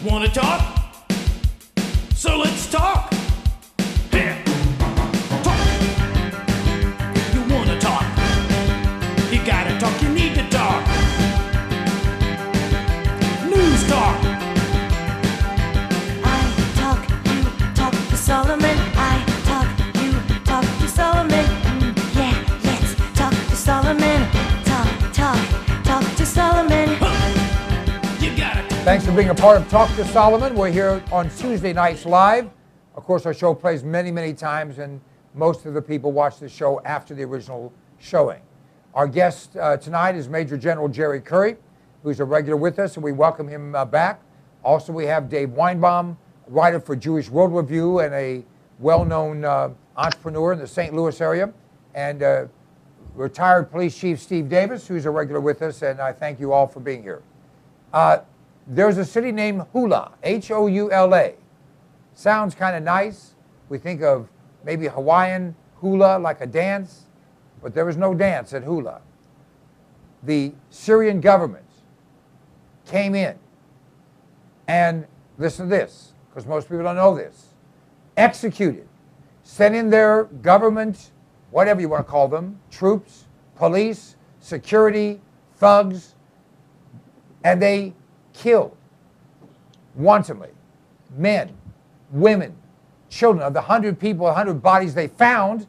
Wanna talk? So let's talk. Yeah. Talk. You wanna talk? You gotta talk, you need to talk. News talk. I talk, you talk to Solomon. I talk, you talk to Solomon. Yeah, let's talk to Solomon. Talk to Solomon. You gotta talk. Thanks for being a part of Talk to Solomon. We're here on Tuesday nights live. Of course, our show plays many, many times, and most of the people watch the show after the original showing. Our guest tonight is Major General Jerry Curry, who's a regular with us, and we welcome him back. Also, we have Dave Weinbaum, writer for Jewish World Review and a well-known entrepreneur in the St. Louis area, and retired police chief Steve Davis, who's a regular with us, and I thank you all for being here. There's a city named Hula, H-O-U-L-A. Sounds kind of nice. We think of maybe Hawaiian hula, like a dance, but there was no dance at Hula. The Syrian government came in and, listen to this, because most people don't know this, executed, sent in their government, whatever you want to call them, troops, police, security, thugs, and they killed wantonly men, women, children. Of the 100 people, 100 bodies they found,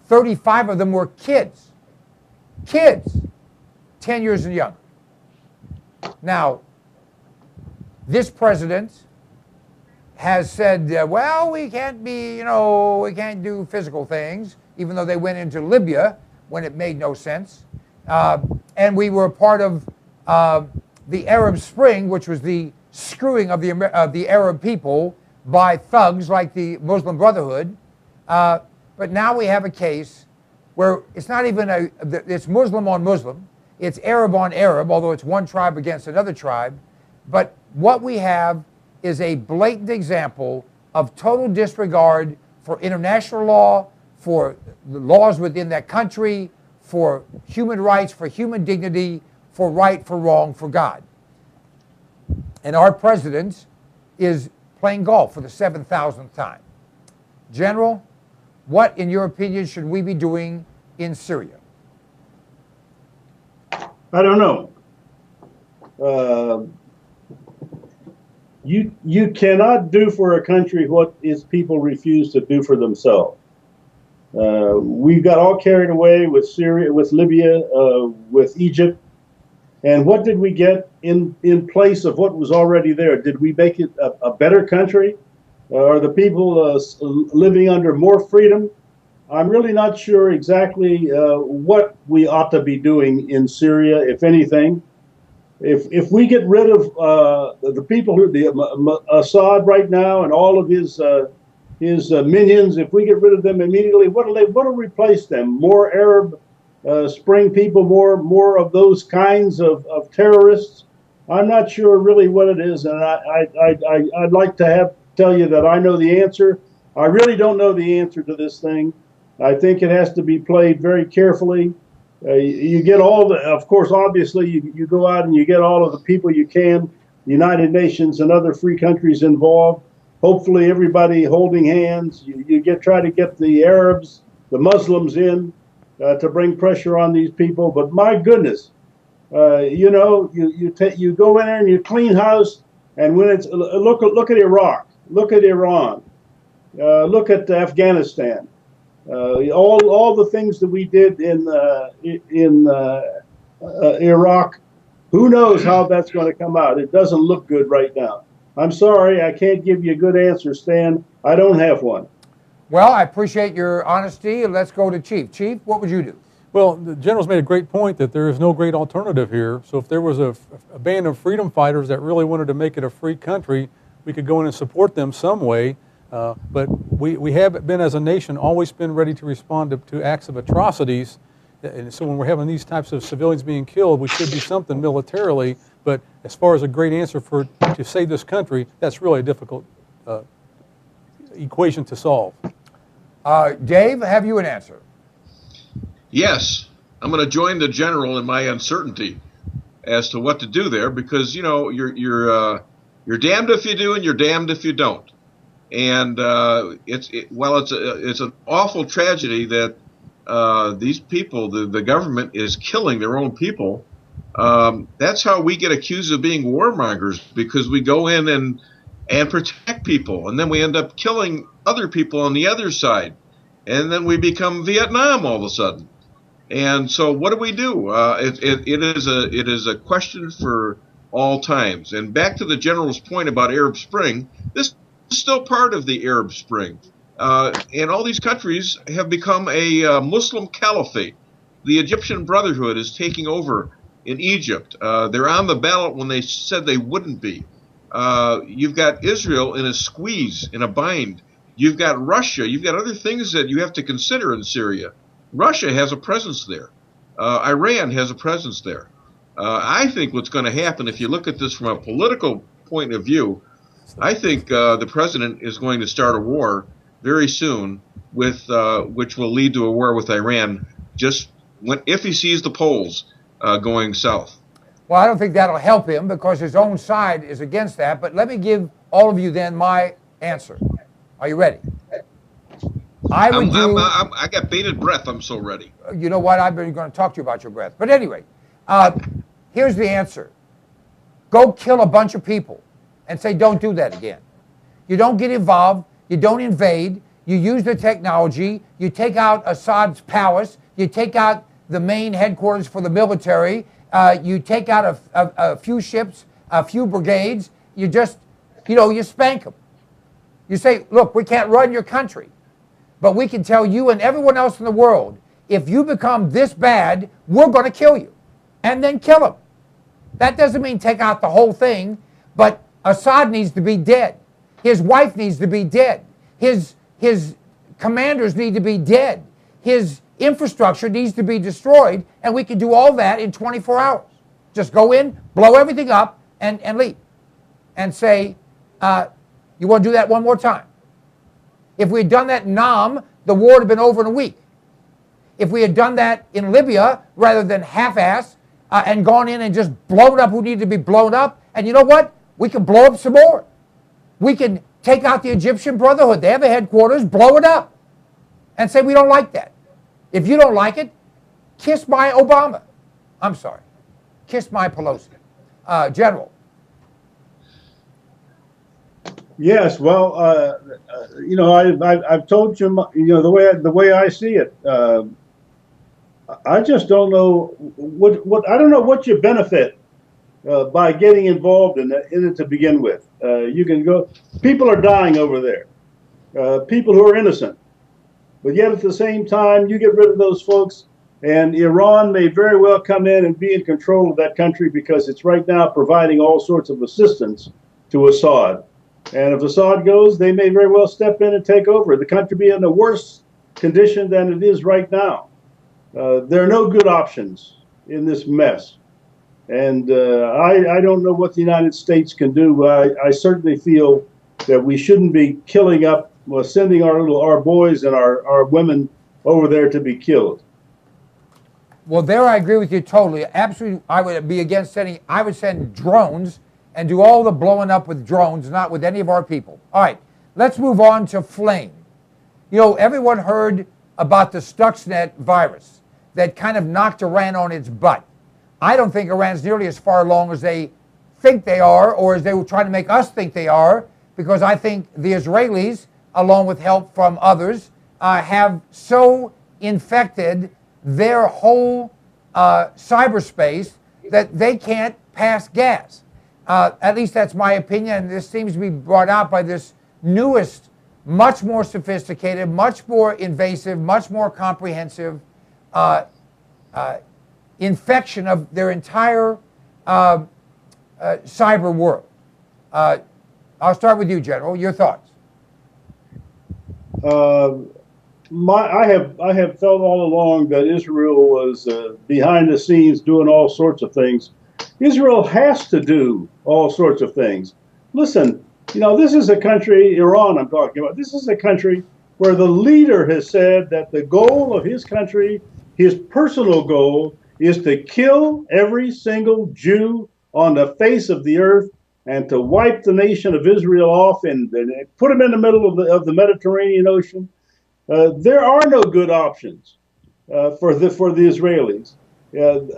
35 of them were kids. Kids, 10 years and younger. Now, this president has said, well, we can't be, we can't do physical things, even though they went into Libya when it made no sense. And we were a part of the Arab Spring, which was the screwing of the Arab people by thugs like the Muslim Brotherhood. But now we have a case where it's not even it's Muslim on Muslim, it's Arab on Arab, although it's one tribe against another tribe. But what we have is a blatant example of total disregard for international law, for the laws within that country, for human rights, for human dignity, for right, for wrong, for God. And our president is playing golf for the 7,000th time. General, what, in your opinion, should we be doing in Syria? I don't know. You cannot do for a country what its people refuse to do for themselves. We got all carried away with Syria, with Libya, with Egypt. And what did we get in place of what was already there? Did we make it a better country? Are the people living under more freedom? I'm really not sure exactly what we ought to be doing in Syria, if anything. If we get rid of the people Assad right now and all of his minions, if we get rid of them immediately, what'll replace them? More Arab Spring people, more of those kinds of terrorists? I'm not sure really what it is, and I'd like to tell you that I know the answer. I really don't know the answer to this thing. I think it has to be played very carefully. You get of course, obviously, you go out and you get all of the people you can, the United Nations and other free countries involved. Hopefully, everybody holding hands. You try to get the Arabs, the Muslims in to bring pressure on these people. But my goodness, you go in there and you clean house, and when it's look at Iraq, look at Iran, look at Afghanistan. All the things that we did in Iraq, who knows how that's going to come out? It doesn't look good right now. I'm sorry, I can't give you a good answer, Stan. I don't have one. Well, I appreciate your honesty, and let's go to Chief. Chief, what would you do? Well, the general's made a great point that there is no great alternative here. So if there was a band of freedom fighters that really wanted to make it a free country, we could go in and support them some way. But we have been, as a nation, always been ready to respond to acts of atrocities. And so when we're having these types of civilians being killed, we should do something militarily. But as far as a great answer to save this country, that's really a difficult equation to solve. Dave, have you an answer? Yes, I'm going to join the general in my uncertainty as to what to do there, because you're You're damned if you do, and you're damned if you don't. And it's an awful tragedy that these people, the government, is killing their own people. That's how we get accused of being warmongers, because we go in and protect people, and then we end up killing other people on the other side, and then we become Vietnam all of a sudden. And so, what do? It is a question for all times. And back to the general's point about Arab Spring, this is still part of the Arab Spring. And all these countries have become a Muslim caliphate. The Egyptian Brotherhood is taking over in Egypt. They're on the ballot when they said they wouldn't be. You've got Israel in a squeeze, in a bind. You've got Russia. You've got other things that you have to consider in Syria. Russia has a presence there. Iran has a presence there. I think what's going to happen, if you look at this from a political point of view, I think the president is going to start a war very soon, with which will lead to a war with Iran, if he sees the polls going south. Well, I don't think that'll help him because his own side is against that. But let me give all of you then my answer. Are you ready? I got bated breath. I'm so ready. You know what? I've been going to talk to you about your breath. But anyway, here's the answer. Go kill a bunch of people and say, don't do that again. You don't get involved. You don't invade. You use the technology. You take out Assad's palace. You take out the main headquarters for the military. You take out a few ships, a few brigades. You just, you spank them. You say, look, we can't run your country, but we can tell you and everyone else in the world, if you become this bad, we're going to kill you, and then kill them. That doesn't mean take out the whole thing, but Assad needs to be dead. His wife needs to be dead. His commanders need to be dead. His infrastructure needs to be destroyed, and we can do all that in 24 hours. Just go in, blow everything up, and leave. And say, you want to do that one more time? If we had done that in Nam, the war would have been over in a week. If we had done that in Libya, rather than half-ass, and gone in and just blown up who needed to be blown up, and you know what? We can blow up some more. We can take out the Egyptian Brotherhood. They have a headquarters, blow it up, and say we don't like that. If you don't like it, kiss my Obama. I'm sorry. Kiss my Pelosi. General. Yes, well, I've told you, the way I see it. I just don't know I don't know what you benefit by getting involved in it to begin with. You can go. People are dying over there. People who are innocent, but yet at the same time, you get rid of those folks, and Iran may very well come in and be in control of that country because it's right now providing all sorts of assistance to Assad. And if Assad goes, they may very well step in and take over. The country be in a worse condition than it is right now. There are no good options in this mess. And I don't know what the United States can do. I certainly feel that we shouldn't be killing up, sending our boys and our women over there to be killed. Well, there I agree with you totally. Absolutely, I would be against sending. I would send drones and do all the blowing up with drones, not with any of our people. All right, let's move on to flame. Everyone heard about the Stuxnet virus that kind of knocked Iran on its butt. I don't think Iran's nearly as far along as they think they are, or as they were trying to make us think they are, because I think the Israelis, along with help from others, have so infected their whole cyberspace that they can't pass gas. At least that's my opinion, and this seems to be brought out by this newest, much more sophisticated, much more invasive, much more comprehensive infection of their entire cyber world. I'll start with you, General. Your thoughts? I have felt all along that Israel was behind the scenes doing all sorts of things. Israel has to do all sorts of things. Listen, this is a country, Iran I'm talking about, this is a country where the leader has said that the goal of his country, his personal goal, is to kill every single Jew on the face of the earth and to wipe the nation of Israel off and put them in the middle of the Mediterranean Ocean, there are no good options for the Israelis.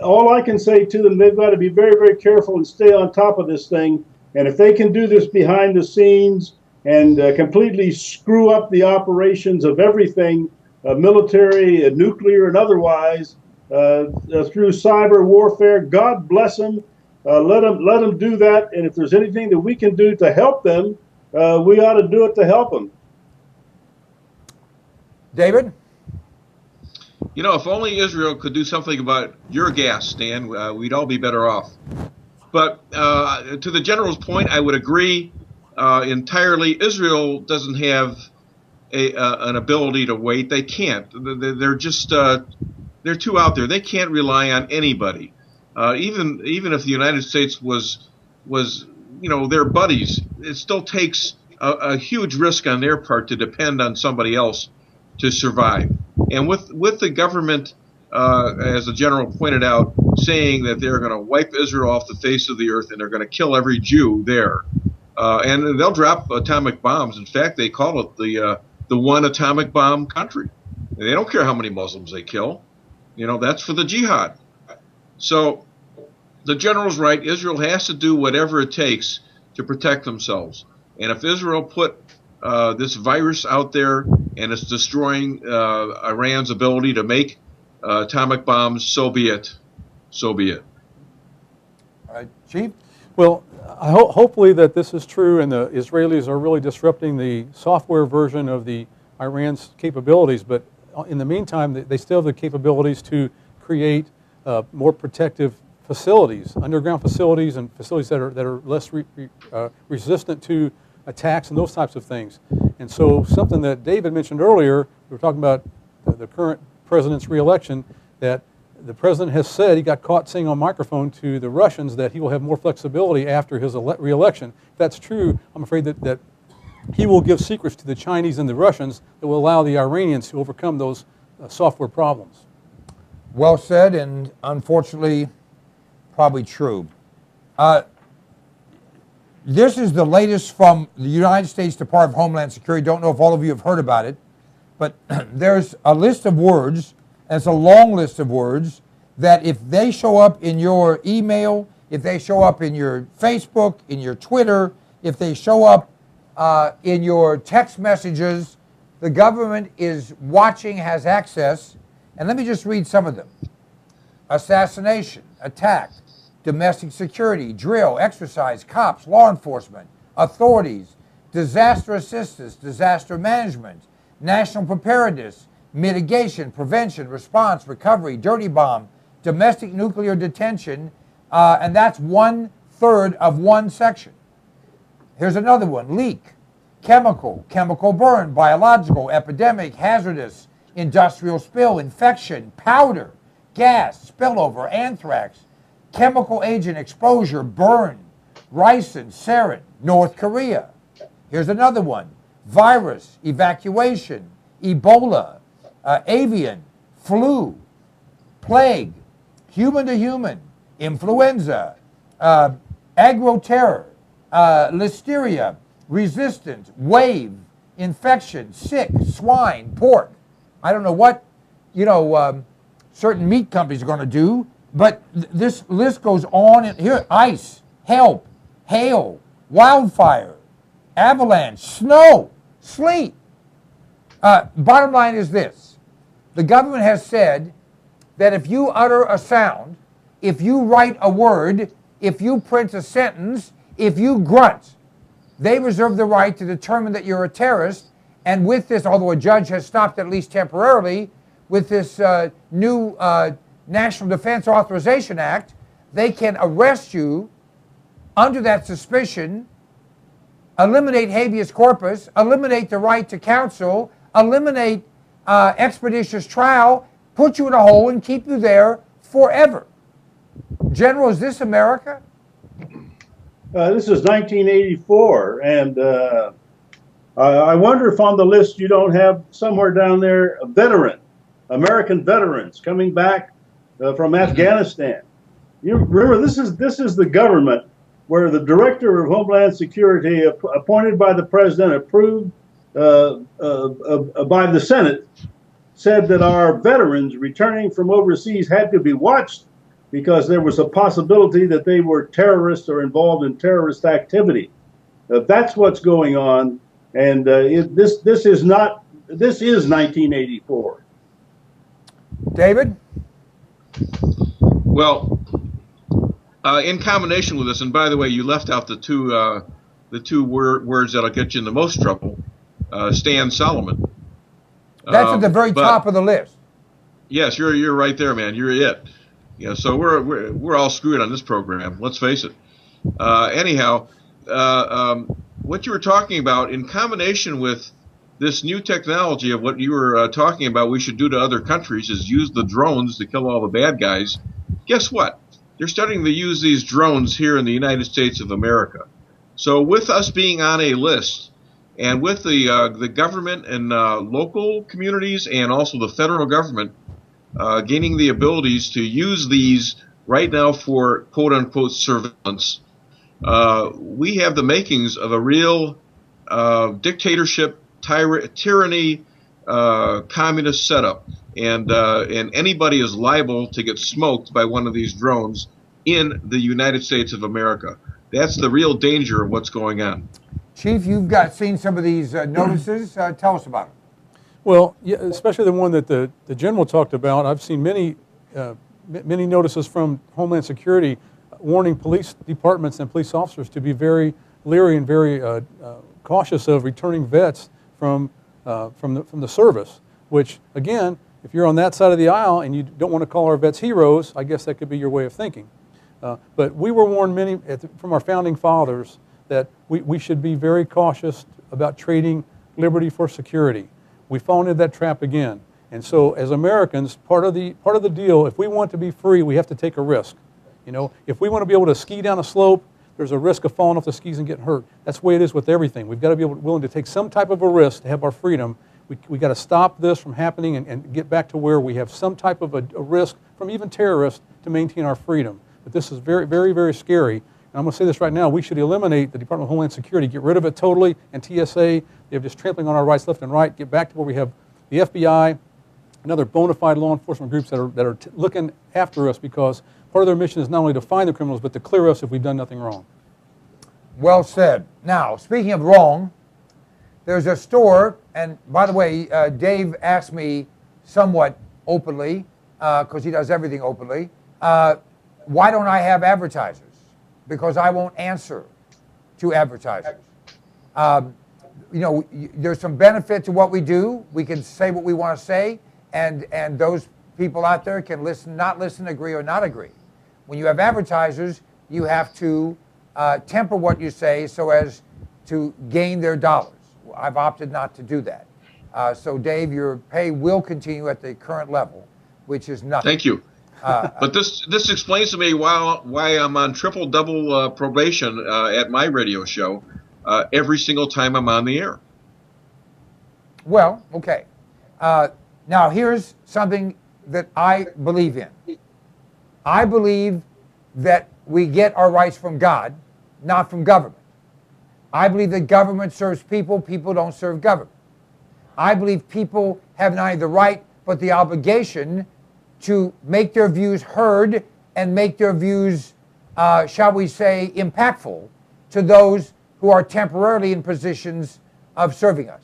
All I can say to them, they've got to be very, very careful and stay on top of this thing. And if they can do this behind the scenes and completely screw up the operations of everything, military, nuclear, and otherwise, through cyber warfare, God bless them. Let them do that. And if there's anything that we can do to help them, we ought to do it to help them. David? You know, if only Israel could do something about your gas, Stan, we'd all be better off. But to the general's point, I would agree entirely. Israel doesn't have an ability to wait. They can't. They're just they're too out there. They can't rely on anybody. Even if the United States was their buddies, it still takes a huge risk on their part to depend on somebody else to survive. And with the government, as the general pointed out, saying that they're going to wipe Israel off the face of the earth and they're going to kill every Jew there, and they'll drop atomic bombs. In fact, they call it the one atomic bomb country. And they don't care how many Muslims they kill. That's for the jihad. So the general's right. Israel has to do whatever it takes to protect themselves. And if Israel put this virus out there and it's destroying Iran's ability to make atomic bombs, so be it. So be it. Chief? Well, hopefully that this is true and the Israelis are really disrupting the software version of the Iran's capabilities. But in the meantime, they still have the capabilities to create more protective facilities, underground facilities, and facilities that are less resistant to attacks and those types of things. And so something that David mentioned earlier, we were talking about the current president's reelection, that the president has said, he got caught saying on microphone to the Russians that he will have more flexibility after his reelection. If that's true, I'm afraid that he will give secrets to the Chinese and the Russians that will allow the Iranians to overcome those software problems. Well said, and unfortunately, probably true. This is the latest from the United States Department of Homeland Security. Don't know if all of you have heard about it, but there's a list of words, and it's a long list of words, that if they show up in your email, if they show up in your Facebook, in your Twitter, if they show up in your text messages, the government is watching, has access. And let me just read some of them. Assassination, attack, domestic security, drill, exercise, cops, law enforcement, authorities, disaster assistance, disaster management, national preparedness, mitigation, prevention, response, recovery, dirty bomb, domestic nuclear detention, and that's 1/3 of one section. Here's another one: leak, chemical, chemical burn, biological, epidemic, hazardous, industrial spill, infection, powder, gas, spillover, anthrax, chemical agent exposure, burn, ricin, sarin, North Korea. Here's another one: virus, evacuation, Ebola, avian, flu, plague, human to human, influenza, agro-terror, listeria, resistant, wave, infection, sick, swine, pork. I don't know what, certain meat companies are going to do, but this list goes on. And here, ice, help, hail, wildfire, avalanche, snow, sleet. Bottom line is this: the government has said that if you utter a sound, if you write a word, if you print a sentence, if you grunt, they reserve the right to determine that you're a terrorist. And with this, although a judge has stopped at least temporarily, with this new National Defense Authorization Act, they can arrest you under that suspicion, eliminate habeas corpus, eliminate the right to counsel, eliminate expeditious trial, put you in a hole and keep you there forever. General, is this America? This is 1984, and I wonder if on the list you don't have somewhere down there a veteran, American veterans coming back from Afghanistan. You remember, this is the government where the Director of Homeland Security, appointed by the President, approved by the Senate, said that our veterans returning from overseas had to be watched because there was a possibility that they were terrorists or involved in terrorist activity. That's what's going on, and this is 1984. David? Well, in combination with this, and by the way, you left out the two words that'll get you in the most trouble. Stan Solomon. That's at the very top of the list. Yes, you're right there, man. You're it. Yeah, so we're all screwed on this program. Let's face it. Anyhow, what you were talking about in combination with this new technology of what you were talking about, we should do to other countries is use the drones to kill all the bad guys. Guess what? They're starting to use these drones here in the United States of America. So with us being on a list, and with the government and local communities and also the federal government gaining the abilities to use these right now for quote-unquote surveillance, we have the makings of a real dictatorship, tyranny, communist setup. And anybody is liable to get smoked by one of these drones in the United States of America. That's the real danger of what's going on. Chief, you've seen some of these notices. Tell us about them. Well, yeah, especially the one that the general talked about. I've seen many notices from Homeland Security warning police departments and police officers to be very leery and very cautious of returning vets from the service. Which, again, if you're on that side of the aisle and you don't want to call our vets heroes, I guess that could be your way of thinking. But we were warned from our founding fathers that we should be very cautious about trading liberty for security. We've fallen into that trap again. And so as Americans, part of the deal, if we want to be free, we have to take a risk. You know, if we want to be able to ski down a slope, there's a risk of falling off the skis and getting hurt. That's the way it is with everything. We've got to be willing to take some type of a risk to have our freedom. We got to stop this from happening and get back to where we have some type of a risk from even terrorists to maintain our freedom. But this is very, very, very scary. And I'm going to say this right now, we should eliminate the Department of Homeland Security, get rid of it totally, and TSA. They're just trampling on our rights left and right, get back to where we have the FBI and other bona fide law enforcement groups that are looking after us, because part of their mission is not only to find the criminals, but to clear us if we've done nothing wrong. Well said. Now, speaking of wrong, there's a store, and by the way, Dave asked me somewhat openly, because he does everything openly, why don't I have advertisers? Because I won't answer to advertisers. You know, there's some benefit to what we do. We can say what we want to say, and those people out there can listen, not listen, agree or not agree. When you have advertisers, you have to temper what you say so as to gain their dollars. I've opted not to do that. So Dave, your pay will continue at the current level, which is nothing. Thank you. But this explains to me why I'm on triple-double probation at my radio show every single time I'm on the air. Well, okay. Now here's something that I believe in. I believe that we get our rights from God, not from government. I believe that government serves people, people don't serve government. I believe people have not only the right, but the obligation to make their views heard and make their views, shall we say, impactful to those who are temporarily in positions of serving us.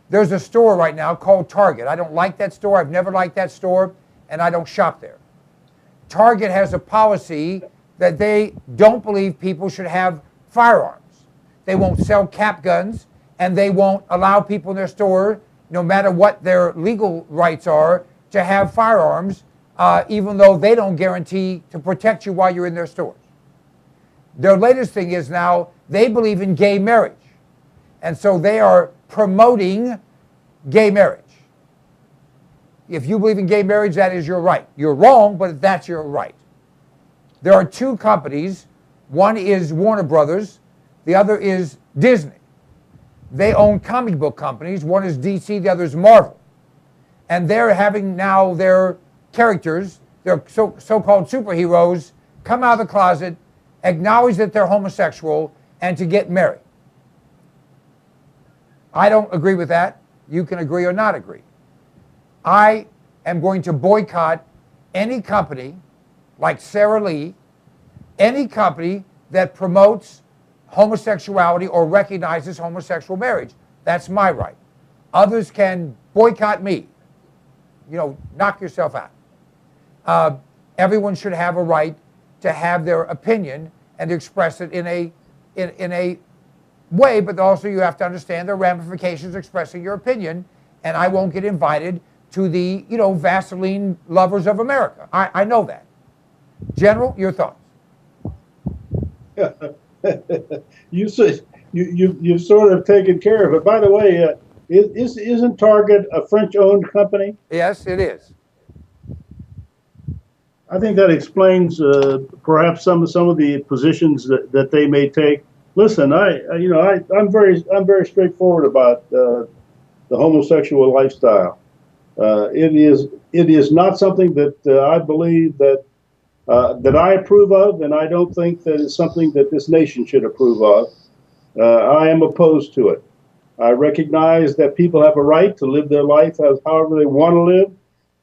There's a store right now called Target. I don't like that store. I've never liked that store, and I don't shop there. Target has a policy that they don't believe people should have firearms. They won't sell cap guns, and they won't allow people in their store, no matter what their legal rights are, to have firearms, even though they don't guarantee to protect you while you're in their stores. Their latest thing is now they believe in gay marriage. And so they are promoting gay marriage. If you believe in gay marriage, that is your right. You're wrong, but that's your right. There are two companies. One is Warner Brothers. The other is Disney. They own comic book companies. One is DC, the other is Marvel. And they're having now their characters, their so-called superheroes, come out of the closet acknowledge that they're homosexual, and to get married. I don't agree with that. You can agree or not agree. I am going to boycott any company like Sara Lee, any company that promotes homosexuality or recognizes homosexual marriage. That's my right. Others can boycott me. You know, knock yourself out. Everyone should have a right to have their opinion and to express it in a way, but also you have to understand the ramifications of expressing your opinion, and I won't get invited to the, you know, Vaseline lovers of America. I know that. General, your thoughts? You've sort of taken care of it. By the way, isn't Target a French-owned company? Yes, it is. I think that explains perhaps some of the positions that they may take. Listen, I'm very straightforward about the homosexual lifestyle. It is not something that I believe that I approve of, and I don't think that it's something that this nation should approve of. I am opposed to it. I recognize that people have a right to live their life as however they want to live,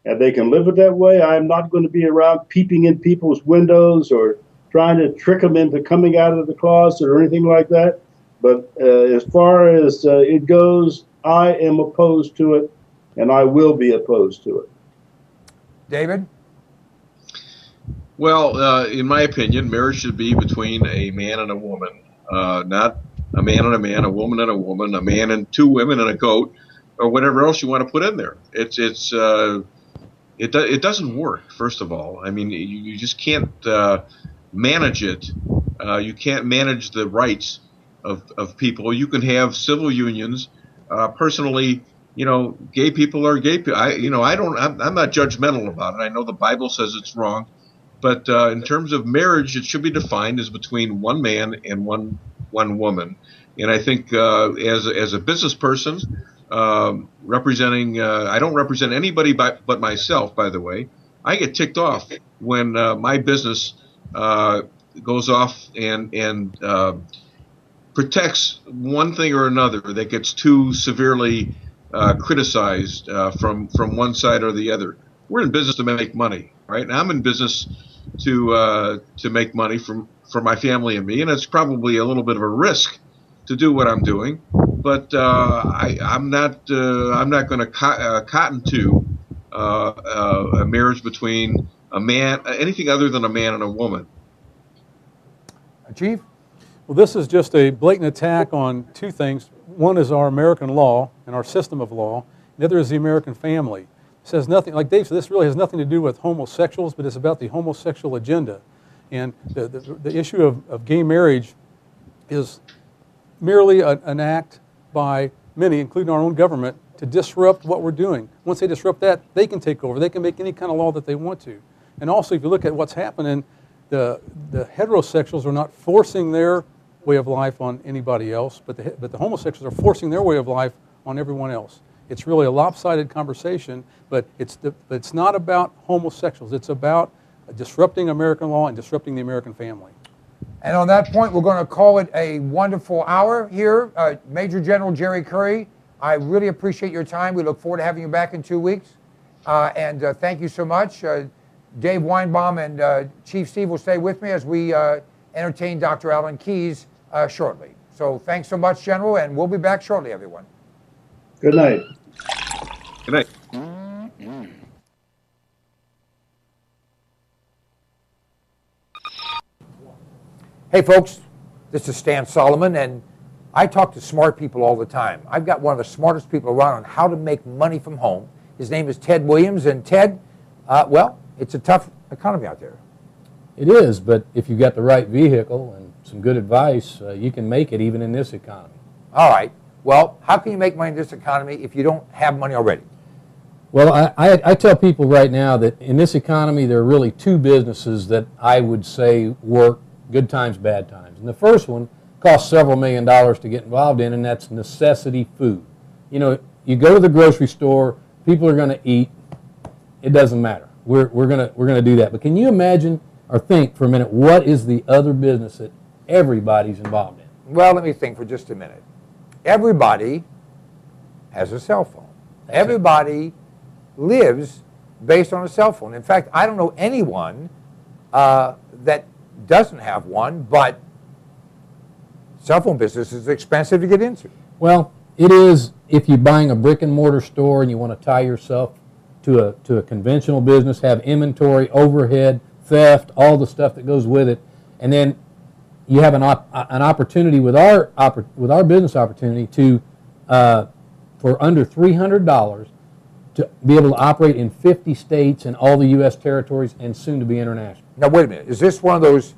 and they can live it that way. I am not going to be around peeping in people's windows or trying to trick them into coming out of the closet or anything like that. But as far as it goes, I am opposed to it, and I will be opposed to it. David? Well, in my opinion, marriage should be between a man and a woman, not a man and a man, a woman and a woman, a man and two women and a goat, or whatever else you want to put in there. It doesn't work. First of all, I mean, you just can't manage it. You can't manage the rights of people. You can have civil unions. Personally, you know, gay people are gay people. I'm not judgmental about it. I know the Bible says it's wrong. But in terms of marriage, it should be defined as between one man and one woman. And I think as a business person, representing, I don't represent anybody but myself, by the way. I get ticked off when my business goes off and protects one thing or another that gets too severely criticized from one side or the other. We're in business to make money, right? And I'm in business to make money for my family and me, and it's probably a little bit of a risk to do what I'm doing. But I'm not going to cotton to a marriage between a man, anything other than a man and a woman. Chief? Well, this is just a blatant attack on two things. One is our American law and our system of law. The other is the American family. This has nothing, like Dave said, this really has nothing to do with homosexuals, but it's about the homosexual agenda. And the issue of gay marriage is merely an act by many, including our own government, to disrupt what we're doing. Once they disrupt that, they can take over. They can make any kind of law that they want to. And also, if you look at what's happening, the heterosexuals are not forcing their way of life on anybody else, but the homosexuals are forcing their way of life on everyone else. It's really a lopsided conversation, but it's not about homosexuals. It's about disrupting American law and disrupting the American family. And on that point, we're going to call it a wonderful hour here. Major General Jerry Curry, I really appreciate your time. We look forward to having you back in 2 weeks. And thank you so much. Dave Weinbaum and Chief Steve will stay with me as we entertain Dr. Alan Keyes shortly. So thanks so much, General, and we'll be back shortly, everyone. Good night. Good night. Hey, folks, this is Stan Solomon, and I talk to smart people all the time. I've got one of the smartest people around on how to make money from home. His name is Ted Williams, and Ted, well, it's a tough economy out there. It is, but if you've got the right vehicle and some good advice, you can make it even in this economy. All right. Well, how can you make money in this economy if you don't have money already? Well, I tell people right now that in this economy, there are really two businesses that I would say work good times, bad times. And the first one costs several $1 million to get involved in, and that's necessity food. You know, you go to the grocery store, people are going to eat. It doesn't matter. We're going to do that. But can you imagine or think for a minute, what is the other business that everybody's involved in? Well, let me think for just a minute. Everybody has a cell phone. Everybody lives based on a cell phone. In fact, I don't know anyone that doesn't have one, but cell phone business is expensive to get into. Well, it is if you're buying a brick and mortar store and you want to tie yourself to a conventional business, have inventory, overhead, theft, all the stuff that goes with it, and then you have an opportunity with our business opportunity to for under $300 to be able to operate in 50 states and all the U.S. territories and soon to be international. Now, wait a minute. Is this one of those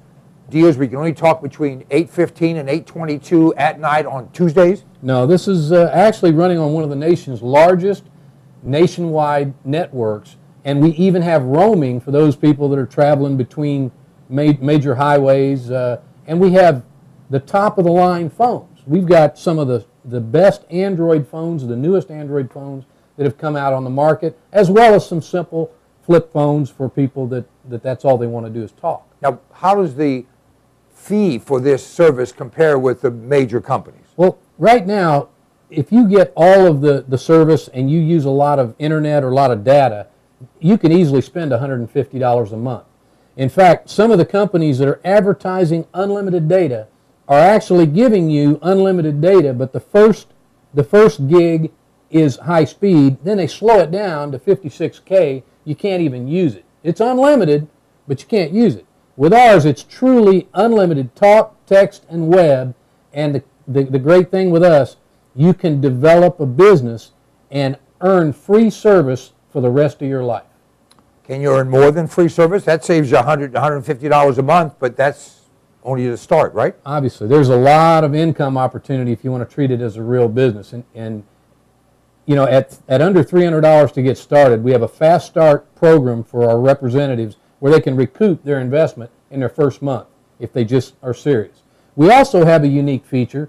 deals where you can only talk between 8:15 and 8:22 at night on Tuesdays? No, this is actually running on one of the nation's largest nationwide networks, and we even have roaming for those people that are traveling between major highways, and we have the top-of-the-line phones. We've got some of the best Android phones, the newest Android phones that have come out on the market, as well as some simple flip phones for people that's all they want to do is talk. Now, how does the fee for this service compare with the major companies? Well, right now, if you get all of the service and you use a lot of internet or a lot of data, you can easily spend $150 a month. In fact, some of the companies that are advertising unlimited data are actually giving you unlimited data, but the first gig is high speed, then they slow it down to 56K, you can't even use it. It's unlimited, but you can't use it. With ours, it's truly unlimited talk, text, and web, and the great thing with us, you can develop a business and earn free service for the rest of your life. Can you earn more than free service? That saves you $100, $150 a month, but that's only the start, right? Obviously, there's a lot of income opportunity if you want to treat it as a real business. And you know, at under $300 to get started, we have a fast start program for our representatives where they can recoup their investment in their first month if they just are serious. We also have a unique feature.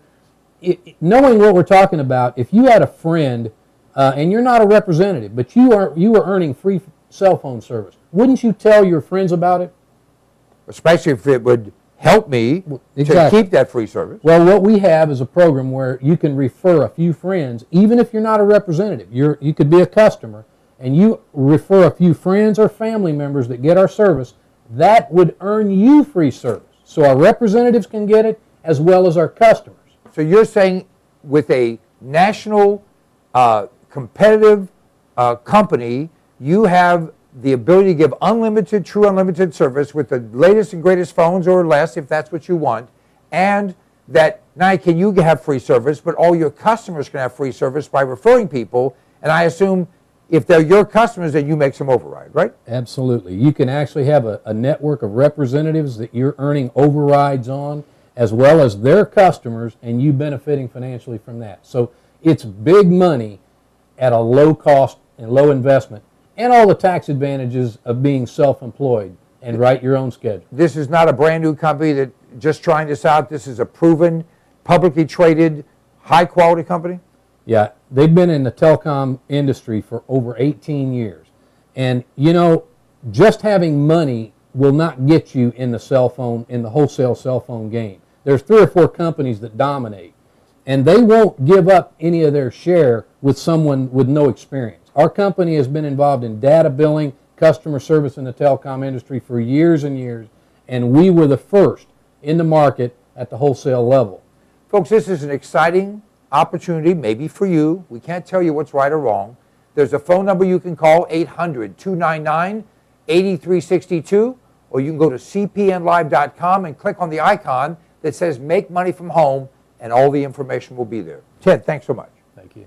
Knowing what we're talking about, if you had a friend and you're not a representative, but you are earning free cell phone service, wouldn't you tell your friends about it? Especially if it would help me to keep that free service. Well, what we have is a program where you can refer a few friends, even if you're not a representative. You could be a customer, and you refer a few friends or family members that get our service. That would earn you free service. So our representatives can get it as well as our customers. So you're saying with a national competitive company, you have the ability to give unlimited, true unlimited service with the latest and greatest phones or less if that's what you want, and that not only can you have free service, but all your customers can have free service by referring people, and I assume if they're your customers, then you make some override, right? Absolutely. You can actually have a network of representatives that you're earning overrides on, as well as their customers, and you benefiting financially from that. So it's big money at a low cost and low investment, and all the tax advantages of being self-employed and write your own schedule. This is not a brand new company that just trying this out. This is a proven, publicly traded, high-quality company? Yeah, they've been in the telecom industry for over 18 years. And, you know, just having money will not get you in the cell phone, in the wholesale cell phone game. There's 3 or 4 companies that dominate, and they won't give up any of their share with someone with no experience. Our company has been involved in data billing, customer service in the telecom industry for years and years, and we were the first in the market at the wholesale level. Folks, this is an exciting opportunity, maybe for you. We can't tell you what's right or wrong. There's a phone number you can call, 800-299-8362, or you can go to cpnlive.com and click on the icon that says Make Money from Home, and all the information will be there. Ted, thanks so much. Thank you.